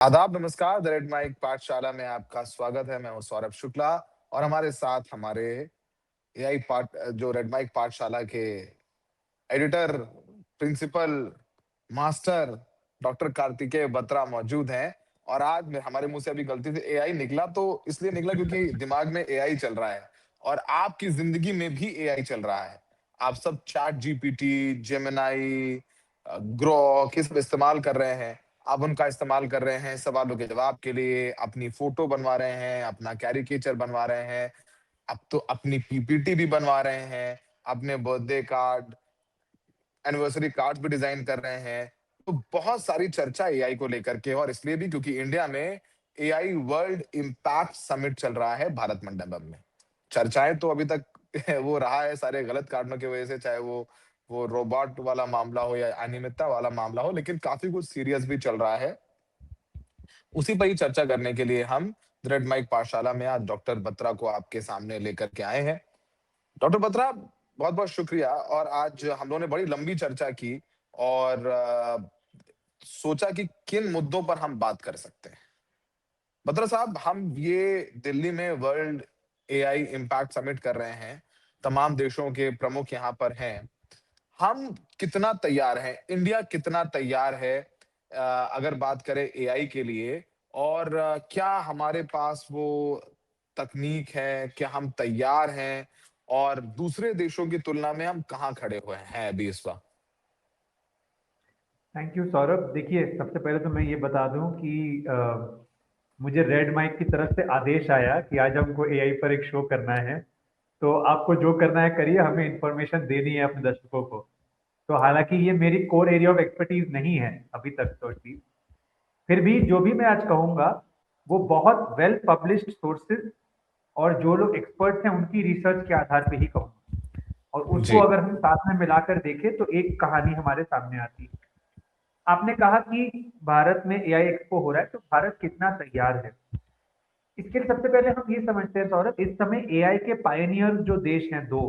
आदाब, नमस्कार। The red Mic पाठशाला में आपका स्वागत है। मैं हूँ सौरभ शुक्ला और हमारे साथ हमारे एआई पाठ जो रेड माइक पाठशाला के editor, principal, master doctor Kartikeya Batra मौजूद हैं। और आज हमारे मुंह से अभी गलती से एआई निकला, तो इसलिए निकला क्योंकि दिमाग में एआई चल रहा है और आपकी जिंदगी में भी एआई चल रहा है। आप सब चैट जीपीटी, जेमिनाई, ग्रोक ये सब इस्तेमाल कर रहे हैं। आप उनका इस्तेमाल कर रहे हैं सवालों के जवाब के लिए, अपनी फोटो बनवा रहे हैं, अपना कैरिकेचर बनवा रहे हैं, अब तो अपनी पीपीटी भी बनवा रहे हैं, अपने बर्थडे कार्ड, एनिवर्सरी कार्ड्स भी डिजाइन कर रहे हैं। तो बहुत सारी चर्चा एआई को लेकर के, और इसलिए भी क्योंकि इंडिया में एआई वर्ल्ड इम्पैक्ट समिट चल रहा है भारत मंडपम में। चर्चाएं तो अभी तक वो रहा है सारे गलत कारणों की वजह से, चाहे वो रोबोट वाला मामला हो या अनियमितता वाला मामला हो, लेकिन काफी कुछ सीरियस भी चल रहा है। उसी पर ही चर्चा करने के लिए हम रेड माइक पाठशाला में आज डॉक्टर बत्रा को आपके सामने लेकर के आए हैं। डॉक्टर बत्रा, बहुत-बहुत शुक्रिया। और आज हम लोगों ने बड़ी लंबी चर्चा की और सोचा कि किन मुद्दों पर हम बात कर सकते हैं। बत्रा साहब, हम ये दिल्ली में वर्ल्ड एआई इम्पैक्ट समिट कर रहे हैं। तमाम देशों के प्रमुख यहाँ पर हैं। हम कितना तैयार हैं? इंडिया कितना तैयार है अगर बात करें एआई के लिए? और क्या हमारे पास वो तकनीक है? क्या हम तैयार हैं? और दूसरे देशों की तुलना में हम कहाँ खड़े हुए हैं अभी इस वक़्त? Thank you Saurabh. देखिए, सबसे पहले तो मैं ये बता दूं कि मुझे रेड माइक की तरफ से आदेश आया कि आज हमको एआई पर एक शो करना है। तो आपको जो करना है करिए, हमें इंफॉर्मेशन देनी है अपने दर्शकों को। तो हालांकि ये मेरी कोर एरिया ऑफ एक्सपर्टीज नहीं है अभी तक तो एटलीस्ट, फिर भी जो भी मैं आज कहूंगा वो बहुत वेल पब्लिश्ड सोर्सेज और जो लोग एक्सपर्ट्स हैं उनकी रिसर्च के आधार पे ही कहूंगा। और उसको जी। अगर हम साथ में मिलाकर देखें तो एक कहानी हमारे सामने आती है। आपने कहा कि भारत में एआई एक्सपो हो रहा है, तो भारत कितना तैयार है? इसके लिए सबसे पहले हम ये समझते हैं सौरभ, इस समय एआई के पायनियर जो देश हैं दो,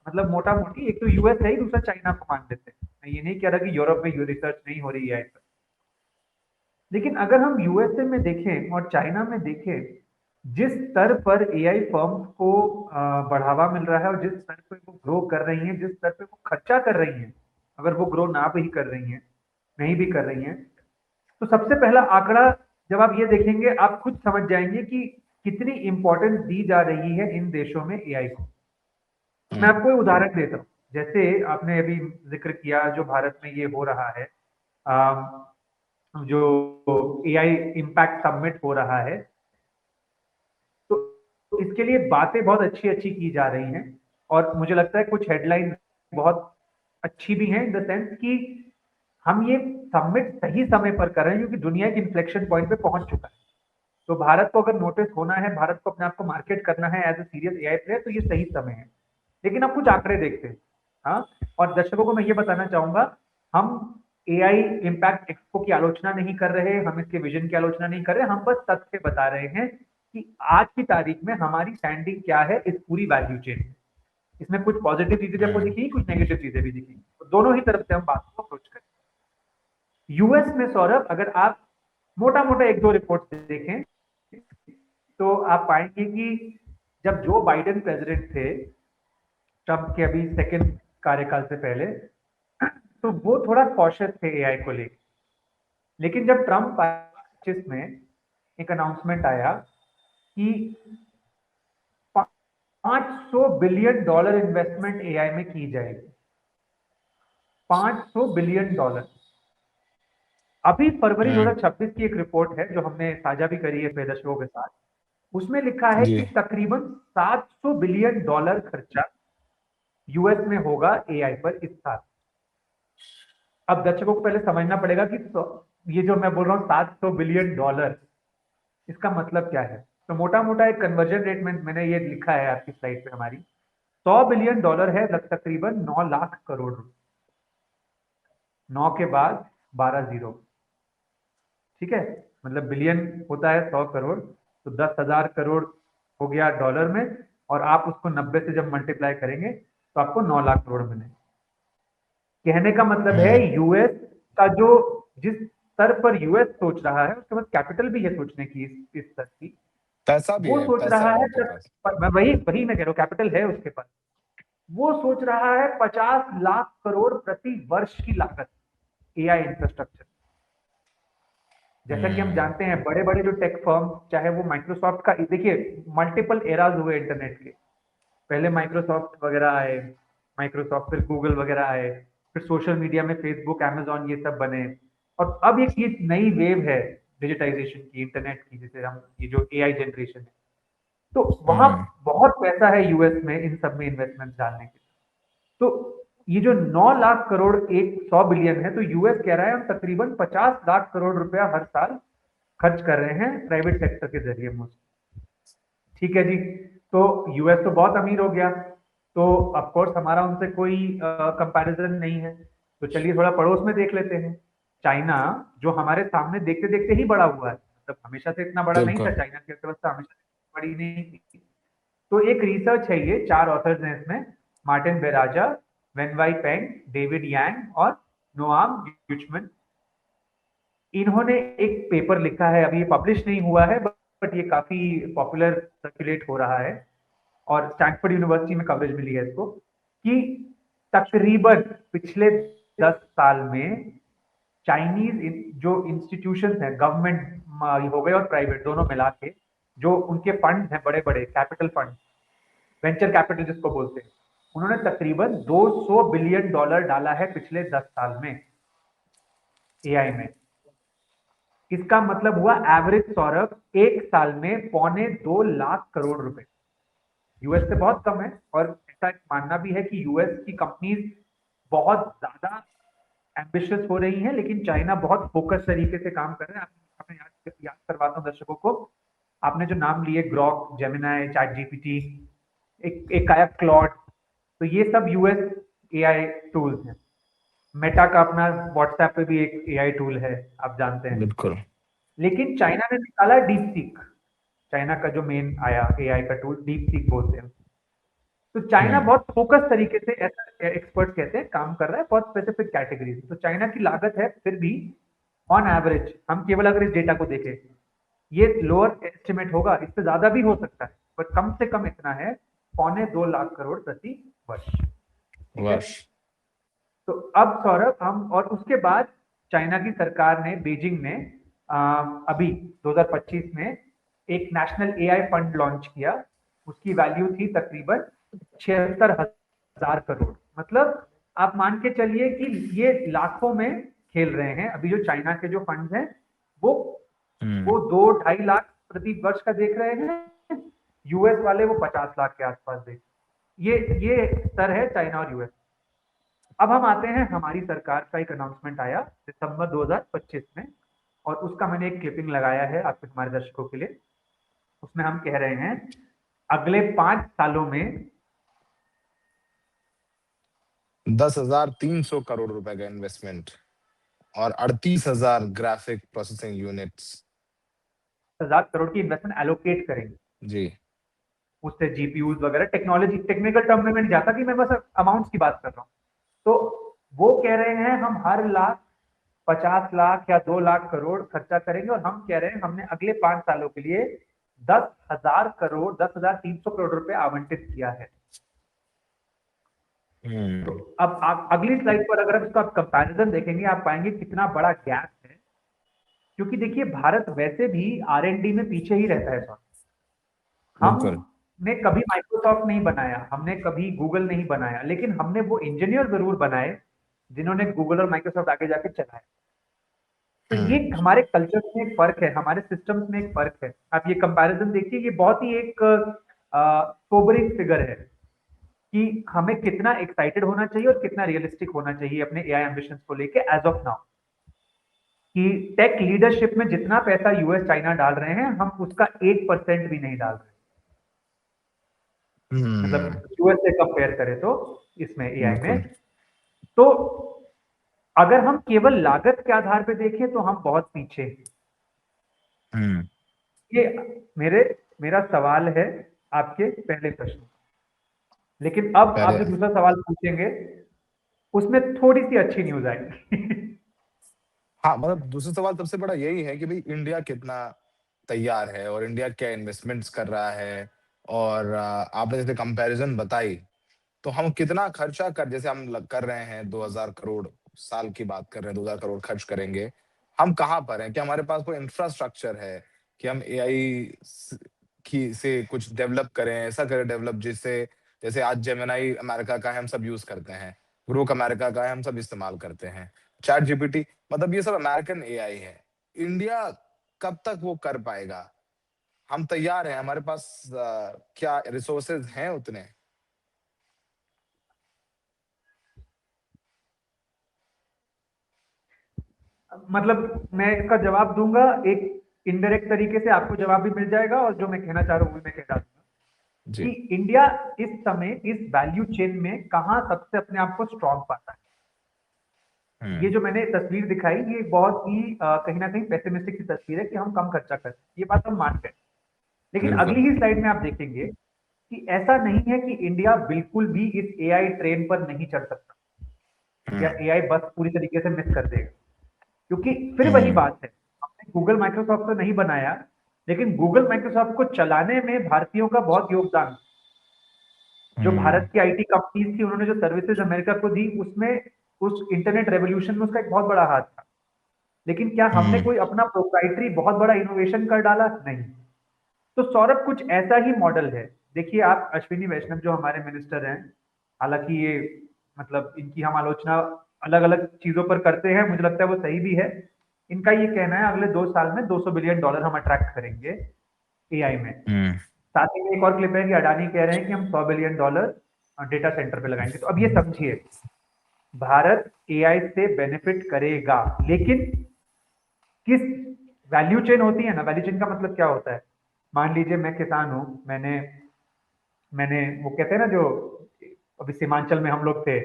मतलब मोटा मोटी एक तो यूएस है ही, दूसरा चाइना को मान लेते हैं। मैं ये नहीं कह रहा कि यूरोप में रिसर्च नहीं हो रही है एआई पर, लेकिन अगर हम यूएसए में देखें और चाइना में देखें, जिस स्तर पर एआई फर्म्स को बढ़ावा मिल रहा है और जिस स्तर पे वो ग्रो कर रही हैं, जिस स्तर पे वो खर्चा कर रही हैं, अगर वो ग्रो ना भी कर रही हैं, नहीं भी कर रही हैं, तो सबसे पहला आंकड़ा जब आप ये देखेंगे आप खुद समझ जाएंगे कि कितनी इंपॉर्टेंस दी जा रही है इन देशों में एआई को। तो मैं हुँ। आपको एक उदाहरण देता हूँ। जैसे आपने अभी जिक्र किया जो भारत में ये हो रहा है, जो एआई इम्पैक्ट समिट हो रहा है, तो इसके लिए बातें बहुत अच्छी अच्छी की जा रही हैं। और मुझे लगता है कुछ हेडलाइन बहुत अच्छी भी हैं इन द सेंस कि हम ये समिट सही समय पर कर रहे हैं क्योंकि दुनिया एक इन्फ्लेक्शन पॉइंट पे पहुंच चुका है। तो भारत को अगर नोटिस होना है, भारत को अपने आप को मार्केट करना है as a serious AI player, तो ये सही समय है। लेकिन अब कुछ आंकड़े देखते हैं। हाँ, और दर्शकों को मैं ये बताना चाहूंगा, हम एआई इम्पैक्ट एक्सपो की आलोचना नहीं कर रहे, हम इसके विजन की आलोचना नहीं कर रहे, हम बस तथ्य बता रहे हैं कि आज की तारीख में हमारी स्टैंडिंग क्या है इस पूरी वैल्यू चेन में। इसमें कुछ पॉजिटिव चीजें भी आपको हुँ। दिखेंगी, कुछ नेगेटिव चीजें भी दिखेंगी, तो दोनों ही तरफ से हम बात को अप्रोच करें। यूएस में सौरभ, अगर आप मोटा मोटा एक दो रिपोर्ट देखें तो आप पाएंगे कि जब जो बाइडेन प्रेसिडेंट थे, ट्रंप के अभी सेकेंड कार्यकाल से पहले, तो वो थोड़ा कॉशियस थे एआई को लेकर। लेकिन जब ट्रंप 25 में एक अनाउंसमेंट आया कि 500 बिलियन डॉलर इन्वेस्टमेंट एआई में की जाएगी, 500 बिलियन डॉलर। अभी फरवरी हुँ। 2026 की एक रिपोर्ट है जो हमने साझा भी करी है अपने दर्शकों के साथ, उसमें लिखा है जी। कि तकरीबन 700 बिलियन डॉलर खर्चा यूएस में होगा एआई पर इस साल। अब दर्शकों को पहले समझना पड़ेगा कि ये जो मैं बोल रहा हूँ 700 बिलियन डॉलर, इसका मतलब क्या है। तो मोटा मोटा एक कन्वर्जन रेट में मैंने ये लिखा है आपकी स्लाइड पे हमारी, 100 बिलियन डॉलर है तकरीबन 9 लाख करोड़ रुपए। 9 के बाद 12 जीरो, ठीक है, मतलब बिलियन होता है 100 करोड़, तो 10,000 करोड़ हो गया डॉलर में, और आप उसको 90 से जब मल्टीप्लाई करेंगे तो आपको 9 लाख करोड़ मिलेंगे। कहने का मतलब है हुँ। यूएस का जो जिस स्तर पर यूएस सोच रहा है, उसके पास कैपिटल भी है सोचने की इस स्तर की। पैसा भी वो है, सोच पैसा रहा है है उनके पास। मैं वही वही मैं कह रहा हूँ, कैपिटल है उसके पास। वो सोच रहा है 50 लाख करोड़ प्रति वर्ष की लागत एआई इंफ्रास्ट्रक्चर। जैसा कि हम हम्म। जानते हैं बड़े बड़े जो टेक फर्म, चाहे वो माइक्रोसॉफ्ट का, देखिए मल्टीपल एराज हुए इंटरनेट के। पहले माइक्रोसॉफ्ट वगैरह आए, माइक्रोसॉफ्ट फिर गूगल वगैरह आए, फिर सोशल मीडिया में फेसबुक, अमेजॉन, ये सब बने। और अब एक ये नई वेव है डिजिटाइजेशन की, इंटरनेट की, जिसे हम ये जो एआई जनरेशन है। तो वहां हम्म। बहुत पैसा है यूएस में इन सब में इन्वेस्टमेंट डालने के। तो ये जो 9 लाख करोड़, 100 बिलियन है, तो यूएस कह रहा है हम तकरीबन 50 लाख करोड़ रुपया हर साल खर्च कर रहे हैं प्राइवेट सेक्टर के जरिए मुझे। ठीक है जी। तो यूएस तो बहुत अमीर हो गया, तो ऑफ कोर्स हमारा उनसे कोई कंपैरिजन नहीं है। तो चलिए थोड़ा पड़ोस में देख लेते हैं, चाइना, जो हमारे सामने देखते देखते ही बड़ा हुआ है। मतलब हमेशा से इतना बड़ा नहीं था, बिल्कुल। चाइना की अर्थव्यवस्था हमेशा से बड़ी नहीं थी। तो एक रिसर्च है, ये 4 ऑथर्स हैं इसमें, मार्टिन बेराजा, वेनवाई पेंग, डेविड यांग और नोआम यूचमन। इन्होंने एक पेपर लिखा है, अभी ये पब्लिश नहीं हुआ है, बट ये काफी पॉपुलर सर्कुलेट हो रहा है और स्टैनफोर्ड यूनिवर्सिटी में कवरेज मिली है इसको, कि तकरीबन पिछले 10 साल में चाइनीज जो इंस्टीट्यूशन है, गवर्नमेंट हो गए और प्राइवेट दोनों मिला के, जो उनके फंड हैं, बड़े बड़े कैपिटल फंड, वेंचर कैपिटल जिसको बोलते हैं, उन्होंने तकरीबन $200 बिलियन डाला है पिछले 10 साल में एआई में। इसका मतलब हुआ एवरेज, सौरभ, एक साल में 2.25 लाख करोड़ रुपए। यूएस से बहुत कम है, और ऐसा मानना भी है कि यूएस की कंपनीज बहुत ज्यादा एम्बिशियस हो रही हैं, लेकिन चाइना बहुत फोकस तरीके से काम कर रहे हैं। आपने याद करवाता हूँ दर्शकों को, आपने जो नाम लिए, ग्रॉक, जेमिनाई, चैट जीपीटी, एक आया क्लॉड, तो ये सब यूएस एआई टूल्स हैं। मेटा का अपना व्हाट्सएप पे भी एक एआई टूल है, आप जानते हैं। बिल्कुल। लेकिन चाइना ने निकाला डीप सीक, चाइना का जो मेन आया एआई का टूल, डीप सीक बोलते हैं। तो चाइना हम्म। बहुत फोकस तरीके से, ऐसा एक्सपर्ट कहते हैं, काम कर रहा है बहुत स्पेसिफिक कैटेगरी से। तो चाइना की लागत है फिर भी ऑन एवरेज, हम केवल अगर इस डेटा को देखें, ये लोअर एस्टिमेट होगा, इससे ज्यादा भी हो सकता है, बट कम से कम इतना है, 2.25 लाख करोड़ प्रति वर्ष। ठीक है। वर्ष। तो अब सौरभ, हम और उसके बाद चाइना की सरकार ने, बीजिंग ने अभी 2025 में एक नेशनल एआई फंड लॉन्च किया। उसकी वैल्यू थी तकरीबन 76,000 करोड़। मतलब आप मान के चलिए कि ये लाखों में खेल रहे हैं। अभी जो चाइना के जो फंड्स हैं, वो हम्म। वो 2-2.5 लाख प्रति वर्ष का देख रहे हैं, यूएस वाले वो 50 लाख के आसपास देख। ये स्तर है चाइना और यूएस। अब हम आते हैं, हमारी सरकार का एक अनाउंसमेंट आया दिसंबर 2025 में, और उसका मैंने एक क्लिपिंग लगाया है आपके, हमारे दर्शकों के लिए। उसमें हम कह रहे हैं अगले 5 सालों में 10,300 करोड़ रुपए का इन्वेस्टमेंट और 38,000 ग्राफिक प्रोसेसिंग यूनिट्स। 10,000 करोड़ की इन्वेस्टमेंट एलोकेट करेंगे। जी। उससे जीपीयूज वगैरह, टेक्नोलॉजी, टेक्निकल टर्म में मैं नहीं जाता, कि मैं बस अमाउंट्स की बात कर रहा हूँ। तो वो कह रहे हैं हम हर लाख 50 लाख या 2 लाख करोड़ खर्चा करेंगे, और हम कह रहे हैं हमने अगले 5 सालों के लिए 10,000 करोड़, 10,300 करोड़ रुपए आवंटित किया है। तो हम्म। अब अगली स्लाइड पर अगर आप इसका कंपैरिजन देखेंगे, आप पाएंगे कितना बड़ा गैप है। क्योंकि देखिए, भारत वैसे भी आर एंड डी में पीछे ही रहता है सर। बिल्कुल। हमने कभी माइक्रोसॉफ्ट नहीं बनाया, हमने कभी गूगल नहीं बनाया, लेकिन हमने वो इंजीनियर जरूर बनाए जिन्होंने गूगल और माइक्रोसॉफ्ट आगे जाके चलाया। तो ये हम्म। हमारे कल्चर में एक फर्क है, हमारे सिस्टम्स में एक फर्क है। आप ये कंपैरिजन देखिए, ये बहुत ही एक सोबरिंग फिगर है कि हमें कितना एक्साइटेड होना चाहिए और कितना रियलिस्टिक होना चाहिए अपने एआई एम्बिशंस को लेके एज ऑफ नाउ। कि टेक लीडरशिप में जितना पैसा यूएस चाइना डाल रहे हैं, हम उसका 1% भी नहीं डाल रहे, हम्म। मतलब यूएस से कंपेयर करें तो, इसमें एआई में। बिल्कुल। तो अगर हम केवल लागत के आधार पे देखें तो हम बहुत पीछे हैं। हम्म। ये मेरा सवाल है आपके पहले प्रश्न, लेकिन अब आप पहले। जो दूसरा सवाल पूछेंगे उसमें थोड़ी सी अच्छी न्यूज आएगी। हाँ, मतलब दूसरा सवाल सबसे बड़ा यही है कि भाई इंडिया कितना तैयार है और इंडिया क्या इन्वेस्टमेंट्स कर रहा है। और आपने जैसे कंपैरिजन बताई, तो हम कितना खर्चा कर, जैसे हम कर रहे हैं 2000 करोड़, साल की बात कर रहे हैं 2000 करोड़ खर्च करेंगे। हम कहाँ पर हैं? क्या हमारे पास कोई इंफ्रास्ट्रक्चर है कि हम एआई की से कुछ डेवलप करें, ऐसा करें डेवलप जिससे, जैसे आज जेमिनाई अमेरिका का है, हम सब यूज करते हैं। ग्रोक अमेरिका का है, हम सब इस्तेमाल करते हैं। चैट जीपीटी, मतलब ये सब अमेरिकन एआई है। इंडिया कब तक वो कर पाएगा? हम तैयार हैं? हमारे पास क्या रिसोर्सेज हैं उतने? मतलब मैं इसका जवाब दूंगा, एक इनडायरेक्ट तरीके से आपको जवाब भी मिल जाएगा, और जो मैं कहना चाह रहा हूँ वो भी मैं कह दूंगा जी। कि इंडिया इस समय इस वैल्यू चेन में कहाँ सबसे अपने आप को स्ट्रांग पाता है। ये हम्म। जो मैंने तस्वीर दिखाई, ये बहुत ही कहीं ना कहीं पेसिमिस्टिक सी तस्वीर है कि हम कम खर्चा करते हैं, ये बात हम मानते हैं। लेकिन बिल्कुल। अगली ही स्लाइड में आप देखेंगे कि ऐसा नहीं है कि इंडिया बिल्कुल भी इस एआई ट्रेन पर नहीं चढ़ सकता, या हम्म। एआई बस पूरी तरीके से मिस कर देगा। क्योंकि फिर वही हम्म। बात है, हमने गूगल माइक्रोसॉफ्ट तो नहीं बनाया, लेकिन गूगल माइक्रोसॉफ्ट को चलाने में भारतीयों का बहुत योगदान है। जो हम्म। भारत की आईटी कंपनीज थी, उन्होंने जो सर्विसेज अमेरिका को दी, उसमें उस इंटरनेट रेवोल्यूशन में उसका एक बहुत बड़ा हाथ था। लेकिन क्या हमने हम्म। कोई अपना प्रोप्राइटरी बहुत बड़ा इनोवेशन कर डाला? नहीं। तो सौरभ, कुछ ऐसा ही मॉडल है। देखिए, आप अश्विनी वैष्णव जो हमारे मिनिस्टर हैं, हालांकि ये मतलब इनकी हम आलोचना अलग अलग चीजों पर करते हैं, मुझे लगता है वो सही भी है। इनका ये कहना है अगले 2 साल में $200 बिलियन हम अट्रैक्ट करेंगे एआई में। हम्म। साथ ही में एक और क्लिप है कि अडानी कह रहे हैं कि हम $100 बिलियन डेटा सेंटर पे लगाएंगे। तो अब ये समझिए, भारत एआई से बेनिफिट करेगा, लेकिन किस वैल्यू चेन होती है ना, वैल्यू चेन का मतलब क्या होता है? मान लीजिए मैं किसान हूं, मैंने मैंने वो कहते हैं ना, जो अभी सीमांचल में हम लोग थे,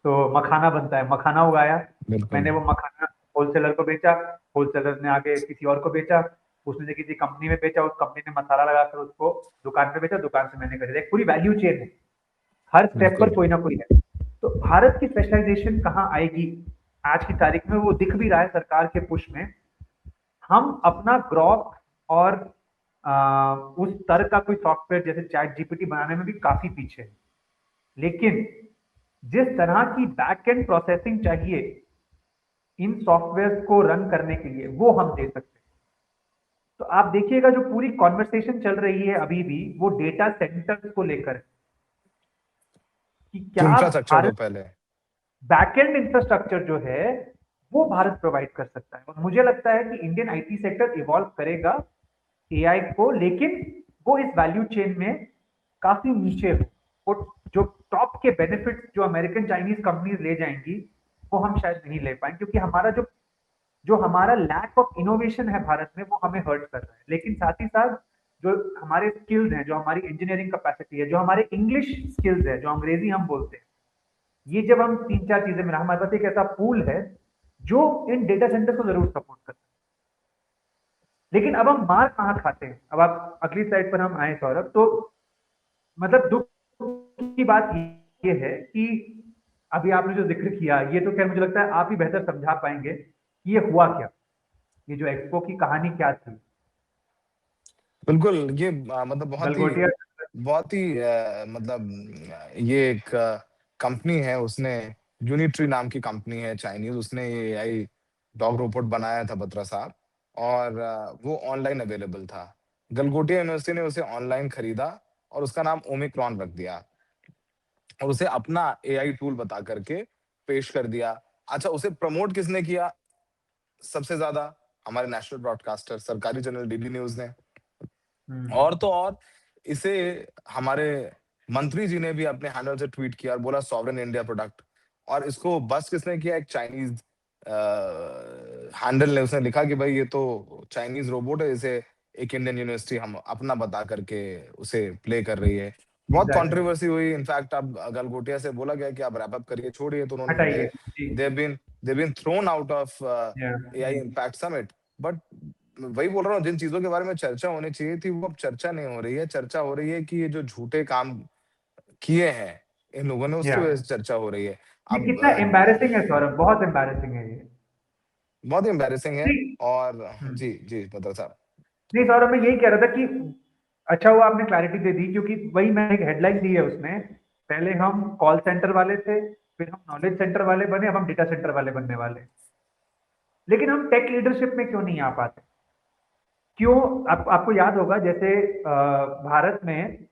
तो मखाना बनता है, मखाना उगाया। बिल्कुल। मैंने वो मखाना होलसेलर को बेचा, होलसेलर ने आगे किसी और को बेचा, उसने से किसी कंपनी में बेचा, उस कंपनी ने मसाला लगाकर उसको दुकान पे बेचा, दुकान से मैंने खरीदा। एक पूरी वैल्यू चेन है, हर स्टेप पर बिल्कुल। कोई ना कोई है। तो भारत की स्पेशलाइजेशन कहाँ आएगी? आज की तारीख में वो दिख भी रहा है सरकार के पुश में। हम अपना ग्रॉक और उस स्तर का कोई सॉफ्टवेयर जैसे चैट जीपीटी बनाने में भी काफी पीछे है। लेकिन जिस तरह की बैक एंड प्रोसेसिंग चाहिए इन सॉफ्टवेयर को रन करने के लिए, वो हम दे सकते हैं। तो आप देखिएगा, जो पूरी कॉन्वर्सेशन चल रही है अभी भी, वो डेटा सेंटर्स को लेकर है, कि कि क्या इंफ्रास्ट्रक्चर दो भारत पहले। बैकएंड इंफ्रास्ट्रक्चर जो है वो भारत प्रोवाइड कर सकता है। और मुझे लगता है कि इंडियन आईटी सेक्टर इवॉल्व करेगा एआई को, लेकिन वो इस वैल्यू चेन में काफी नीचे हो। और जो टॉप के बेनिफिट जो अमेरिकन चाइनीज कंपनीज ले जाएंगी, वो हम शायद नहीं ले पाएंगे, क्योंकि हमारा जो जो हमारा लैक ऑफ इनोवेशन है भारत में, वो हमें हर्ट कर रहा है। लेकिन साथ ही साथ जो हमारे स्किल्स हैं, जो हमारी इंजीनियरिंग कैपेसिटी है, जो हमारे इंग्लिश स्किल्स है, जो अंग्रेजी हम बोलते हैं, ये जब हम तीन चार चीजें मिला, हमारे पास एक ऐसा पूल है जो इन डेटा सेंटर को जरूर सपोर्ट करता है। लेकिन अब हम मार कहाँ खाते हैं? अब आप अगली स्लाइड पर हम आए सौरभ, तो मतलब दुख की बात ये है कि अभी आपने जो जिक्र किया, ये तो खैर मुझे लगता है आप ही बेहतर समझा पाएंगे कि ये हुआ क्या, ये जो एक्सपो की कहानी क्या थी। बिल्कुल, ये मतलब गलगोटिया। बहुत ही मतलब ये एक कंपनी है, उसने यूनिट्री नाम की कंपनी है चाइनीज, उसने ये एआई डॉग रोबोट बनाया था 17 साल। और वो ऑनलाइन अवेलेबल था। गलगोटिया यूनिवर्सिटी ने उसे ऑनलाइन खरीदा और उसका नाम ओमिक्रॉन रख दिया और उसे अपना एआई टूल बता करके पेश कर दिया। अच्छा, उसे प्रमोट किसने किया सबसे ज्यादा? हमारे नेशनल ब्रॉडकास्टर सरकारी चैनल डीडी न्यूज ने। और तो और, इसे हमारे मंत्री जी ने भी अपने हैंडल से ट्वीट किया और बोला सॉवरेन इंडिया प्रोडक्ट। और इसको बस किसने किया? एक चाइनीज हैंडल ने, उसने लिखा कि भाई ये तो चाइनीज रोबोट है, इसे एक इंडियन यूनिवर्सिटी हम अपना बता करके उसे प्ले कर रही है। बहुत एग्जैक्टली। कंट्रोवर्सी हुई। इनफैक्ट अब गलगोटिया से बोला गया कि आप रैप अप करिए, छोड़िए, तो उन्होंने हटाइए जी। They been thrown out of या एआई इम्पैक्ट समिट। बट वही बोल रहा हूँ, जिन चीजों के बारे में चर्चा होनी चाहिए थी वो अब चर्चा नहीं हो रही है। चर्चा हो रही है कि ये जो झूठे काम किए हैं इन लोगों ने, या उसकी वजह से चर्चा हो रही है। ये अब कितना एम्बैरेसिंग है सौरभ, बहुत एम्बैरेसिंग है ये। बहुत ही एम्बैरेसिंग है। नहीं। और हम्म। जी, जी, बता साहब। नहीं सौरभ, मैं यही कह रहा था कि अच्छा हुआ आपने क्लैरिटी दे दी, क्योंकि वही मैंने एक हेडलाइन दी है उसमें। पहले हम कॉल सेंटर वाले थे, फिर हम नॉलेज सेंटर वाले बने, अब हम डेटा सेंटर वाले बनने वाले हैं। लेकिन हम टेक लीडरशिप में क्यों नहीं आ पाते? क्यों? आपको याद होगा, जैसे भारत में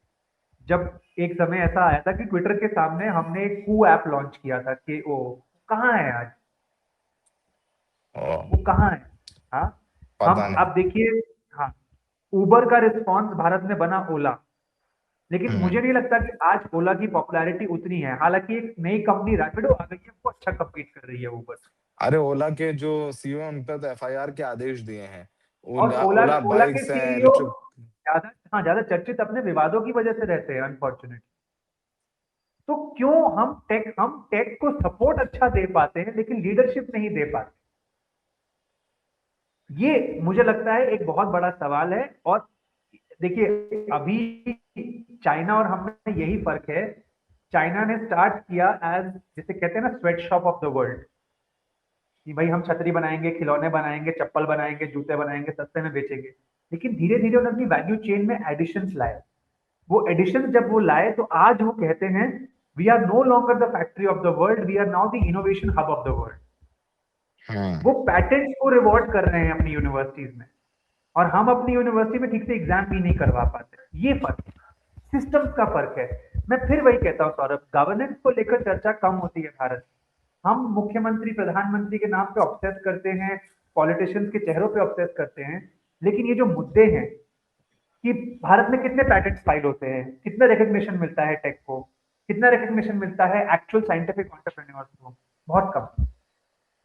जब एक समय ऐसा आया था कि ट्विटर के सामने हमने एक कू ऐप लॉन्च किया था, कि ओ कहाँ है आज? ओ, वो कहाँ है? हाँ। हम पता नहीं। अब देखिए, हाँ, उबर का रिस्पॉन्स भारत में बना ओला। लेकिन हम्म। मुझे नहीं लगता कि आज ओला की पॉपुलैरिटी उतनी है, हालांकि एक नई कंपनी रैपिडो आ गई है, वो अच्छा कम्पीट कर रही है उबर। अरे ओला के जो सीईओ उन पे तो एफआईआर के आदेश दिए हैं। और ओला ओला ओला ओला के बाइक्स हैं, सीईओ इलेक्ट्रिक। ज्यादा, हाँ, ज्यादा चर्चित अपने विवादों की वजह से रहते हैं, अनफॉर्चुनेट। तो क्यों हम टेक को सपोर्ट अच्छा दे पाते हैं लेकिन लीडरशिप नहीं दे पाते? ये मुझे लगता है एक बहुत बड़ा सवाल है। और देखिए, अभी चाइना और हम में यही फर्क है। चाइना ने स्टार्ट किया एज, जिसे कहते हैं ना, sweat shop of the world, कि भाई हम छतरी बनाएंगे, खिलौने बनाएंगे, चप्पल बनाएंगे, जूते बनाएंगे, सस्ते में बेचेंगे। लेकिन धीरे धीरे उन्होंने अपनी वैल्यू चेन में एडिशंस लाए। वो एडिशन जब वो लाए तो आज वो कहते हैं, we are no longer the factory of the world, we are now the innovation hub of the world. Hmm. वो पैटेंट्स को रिवॉर्ड कर रहे हैं अपनी यूनिवर्सिटीज में, और हम अपनी यूनिवर्सिटी में ठीक से एग्जाम भी नहीं करवा पाते। ये फर्क, सिस्टम्स का फर्क है। मैं फिर वही कहता हूँ सौरभ, गवर्नेंस को लेकर चर्चा कम होती है भारत में। हम मुख्यमंत्री प्रधानमंत्री के नाम पे ऑब्सेस करते हैं, पॉलिटिशियंस के चेहरों पे ऑब्सेस करते हैं। लेकिन ये जो मुद्दे हैं कि भारत में कितने पैटेंट्स फाइल होते हैं, कितना रिकग्निशन मिलता है टेक को, कितना रिकग्निशन मिलता है एक्चुअल साइंटिफिक एंटरप्रेन्योर्स को, बहुत कम।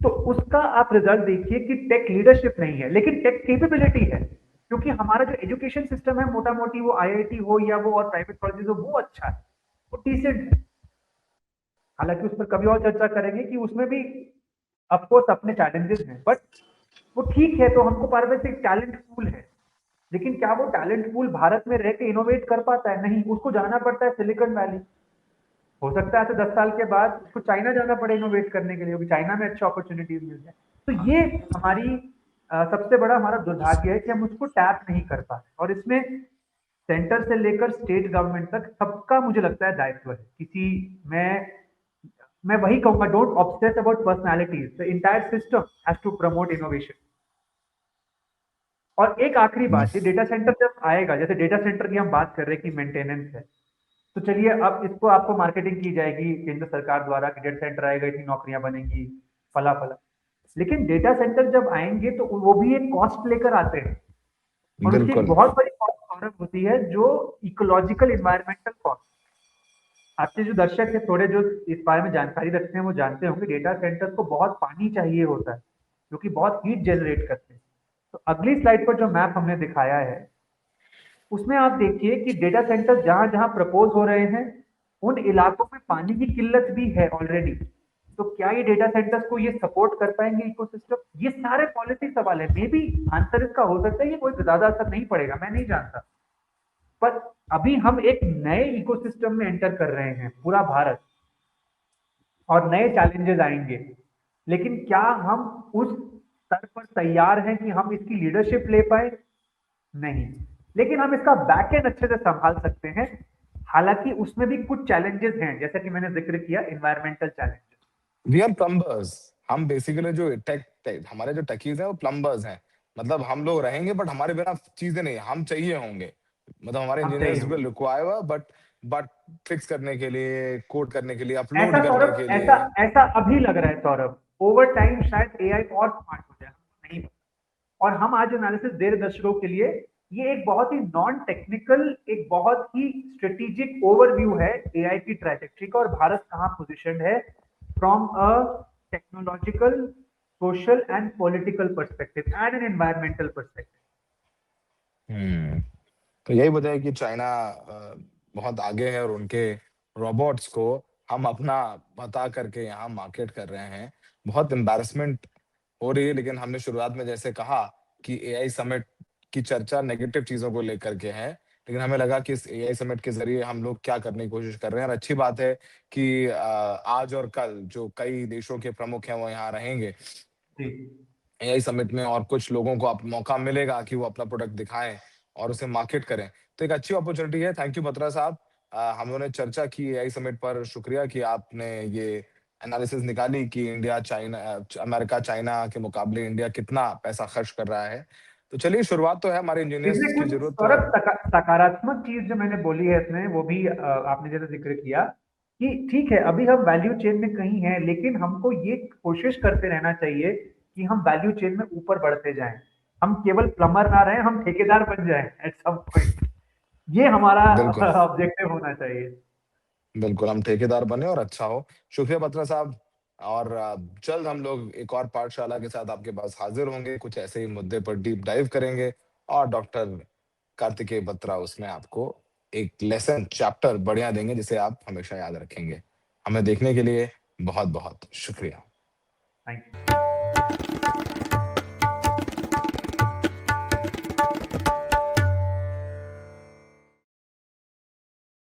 तो उसका आप रिजल्ट देखिए कि टेक लीडरशिप नहीं है लेकिन टेक कैपेबिलिटी है। क्योंकि हमारा जो एजुकेशन सिस्टम है, मोटा मोटी वो आईआईटी हो या वो और प्राइवेट कॉलेजेस हो, वो अच्छा है, वो डिसेंट है। हालांकि उस पर कभी और चर्चा करेंगे कि उसमें भी ऑफकोर्स अपने चैलेंजेस हैं, बट वो ठीक है। तो हमको भारत में एक टैलेंट पूल है, लेकिन क्या वो टैलेंट पूल भारत में रह के इनोवेट कर पाता है? नहीं, उसको जाना पड़ता है सिलिकॉन वैली। हो सकता है तो 10 साल के बाद उसको चाइना जाना पड़े इनोवेट करने के लिए, क्योंकि चाइना में अच्छी अपॉर्चुनिटीज मिल जाए। तो ये हमारी सबसे बड़ा हमारा दुर्भाग्य है कि हम उसको टैप नहीं कर पाते। और इसमें सेंटर से लेकर स्टेट गवर्नमेंट तक सबका मुझे लगता है दायित्व है। किसी, मैं वही कहूंगा, don't obsess about personalities, the entire system has to promote innovation. और एक आखिरी बात, ये डेटा सेंटर जब आएगा, जैसे डेटा सेंटर की हम बात कर रहे हैं कि मेंटेनेंस है, तो चलिए अब इसको आपको मार्केटिंग की जाएगी केंद्र सरकार द्वारा कि डेटा सेंटर आएगा, इतनी नौकरियां बनेंगी, फला फला। लेकिन डेटा सेंटर जब आएंगे तो वो भी एक कॉस्ट लेकर आते हैं, और उसकी एक बिल्कुल। बहुत बड़ी कॉस्ट होती है, जो इकोलॉजिकल इन्वायरमेंटल कॉस्ट। आपके जो दर्शक है, थोड़े जो इस बारे में जानकारी रखते हैं, वो जानते होंगे डेटा सेंटर को बहुत पानी चाहिए होता है, जो कि बहुत हीट जनरेट करते हैं। तो अगली स्लाइड पर जो मैप हमने दिखाया है, उसमें आप देखिए कि डेटा सेंटर जहां जहां प्रपोज हो रहे हैं, उन इलाकों में पानी की किल्लत भी है ऑलरेडी। तो क्या ये डेटा सेंटर्स को ये सपोर्ट कर पाएंगे इकोसिस्टम? ये सारे पॉलिसी सवाल है। मे बी आंसर इसका हो सकता है ये कोई ज्यादा असर नहीं पड़ेगा, मैं नहीं जानता। पर अभी हम एक नए इकोसिस्टम में एंटर कर रहे हैं, पूरा भारत, और नए चैलेंजेस आएंगे। लेकिन क्या हम उस स्तर पर तैयार हैं कि हम इसकी लीडरशिप ले पाए? नहीं। लेकिन हम इसका बैक एंड अच्छे से संभाल सकते हैं। हालांकि उसमें भी कुछ चैलेंजेस हैं, जैसा कि मैंने जिक्र किया, environmental challenges. We are plumbers. हम बेसिकली जो हमारे जो टेकीज हैं वो प्लम्बर्स हैं। मतलब हम लोग रहेंगे बट हमारे बिना चीजें नहीं, हम चाहिए होंगे। मतलब हमारे हम चाहिए इंजीनियर्स होंगे। विल रिक्वायर, बट फिक्स करने के लिए, कोड करने के लिए, अपलोड ऐसा करने सौरभ, के ऐसा लिए। ऐसा अभी लग रहा है सौरभ, ओवर टाइम शायद एआई और स्मार्ट हो जाए, हमको नहीं पता। और हम आज एनालिसिस दे रहे दर्शकों के लिए, ये एक बहुत ही नॉन टेक्निकल, एक बहुत ही स्ट्रेटेजिक ओवरव्यू है एआई की ट्रैजेक्टरी का, और भारत कहाँ पोजिशन है from a technological, social and political perspective and an environmental perspective. Hmm. तो यही वजह है कि चाइना बहुत आगे है, और उनके रोबोट्स को हम अपना बता करके यहाँ मार्केट कर रहे हैं। बहुत एम्बैरेसमेंट हो रही है। लेकिन हमने शुरुआत में जैसे कहा कि एआई समिट की चर्चा नेगेटिव चीजों को लेकर के है, लेकिन हमें लगा कि इस एआई समिट के जरिए हम लोग क्या करने की कोशिश कर रहे हैं। और अच्छी बात है कि आज और कल जो कई देशों के प्रमुख हैं वो यहाँ रहेंगे। जी। एआई समिट में और कुछ लोगों को अब मौका मिलेगा कि वो अपना प्रोडक्ट दिखाएँ और उसे मार्केट करें। तो एक अच्छी अपॉर्च्युनिटी है। थैंक यू बत्रा साहब। हम लोगों ने चर्चा की एआई समिट पर, शुक्रिया कि आपने ये एनालिसिस निकाली कि अमेरिका, चाइना के मुकाबले इंडिया कितना पैसा खर्च कर रहा है। तो चलिए, शुरुआत तो है, हमारे इसमें इंजीनियर्स की कुछ ज़रूरत तो है। सौरभ सकारात्मक चीज जो मैंने बोली है इसमें, वो भी आपने जैसे जिक्र किया कि ठीक है, अभी हम वैल्यू चेन में कहीं हैं, लेकिन हमको ये कोशिश करते रहना चाहिए कि हम वैल्यू चेन में ऊपर बढ़ते जाएं। हम केवल प्लम्बर ना रहें, हम ठेकेदार बन जाएं एट सम पॉइंट। ये हमारा बिल्कुल, ऑब्जेक्टिव होना चाहिए। बिल्कुल, हम ठेकेदार बने और अच्छा हो। शुक्रिया बत्रा साहब। और जल्द हम लोग एक और पाठशाला के साथ आपके पास हाज़िर होंगे, कुछ ऐसे ही मुद्दे पर डीप डाइव करेंगे और डॉक्टर कार्तिकेय बत्रा उसमें आपको एक लेसन चैप्टर बढ़िया देंगे, जिसे आप हमेशा याद रखेंगे। हमें देखने के लिए बहुत-बहुत शुक्रिया। Thank you.